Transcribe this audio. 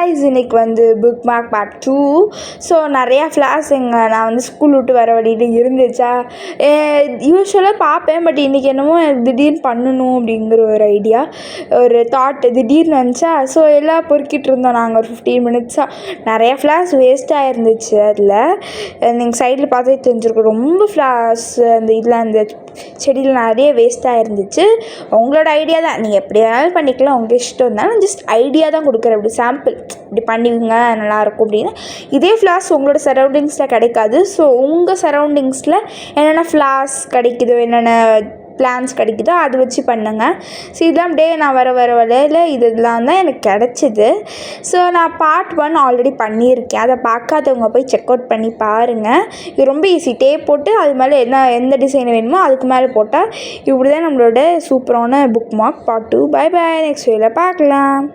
guys, இன்னைக்கு வந்து book mark part 2. So நிறையா ஃப்ளாஸ் நான் வந்து ஸ்கூல் விட்டு வர வழியில் இருந்துச்சா. யூஸ்வலாக பார்ப்பேன், பட் இன்றைக்கி என்னமோ திடீர்னு பண்ணணும் அப்படிங்கிற ஒரு ஐடியா, ஒரு தாட் திடீர்னு வந்துச்சா. ஸோ எல்லாம் பொறுக்கிட்டு இருந்தோம் நாங்கள் ஒரு 15 மினிட்ஸாக. நிறையா ஃப்ளாஸ் வேஸ்ட்டாக இருந்துச்சு. அதில் நீங்கள் சைடில் பார்த்தே தெரிஞ்சிருக்கும், ரொம்ப ஃப்ளாஸ் அந்த இதில் அந்த செடியில் நிறைய வேஸ்ட்டாக இருந்துச்சு. உங்களோட ஐடியா தான், நீங்கள் எப்படி வேணாலும் பண்ணிக்கலாம், உங்கள் இஷ்டம் தான். ஜஸ்ட் ஐடியா தான் கொடுக்குறேன், இப்படி சாம்பிள் இப்படி பண்ணிக்கோங்க நல்லாயிருக்கும் அப்படின்னு. இதே ஃப்ளாஸ் உங்களோட சரௌண்டிங்ஸில் கிடைக்காது. ஸோ உங்கள் சரௌண்டிங்ஸில் என்னென்ன ஃப்ளாஸ் கிடைக்குதோ, என்னென்ன பிளான்ஸ் கிடைக்குதோ அதை வச்சு பண்ணுங்கள். ஸோ இதெல்லாம் அப்படியே நான் வர வழியில் இதெல்லாம் தான் எனக்கு கிடச்சிது. ஸோ நான் பார்ட் 1 ஆல்ரெடி பண்ணியிருக்கேன், அதை பார்க்காதவங்க போய் செக் அவுட் பண்ணி பாருங்கள். இது ரொம்ப ஈஸி. டேப் போட்டு அது மேலே எந்த டிசைன் வேணுமோ அதுக்கு மேலே போட்டால் இப்படி தான் நம்மளோட சூப்பரான book mark part 2. Bye bye, next வீடியோவில் பார்க்கலாம்.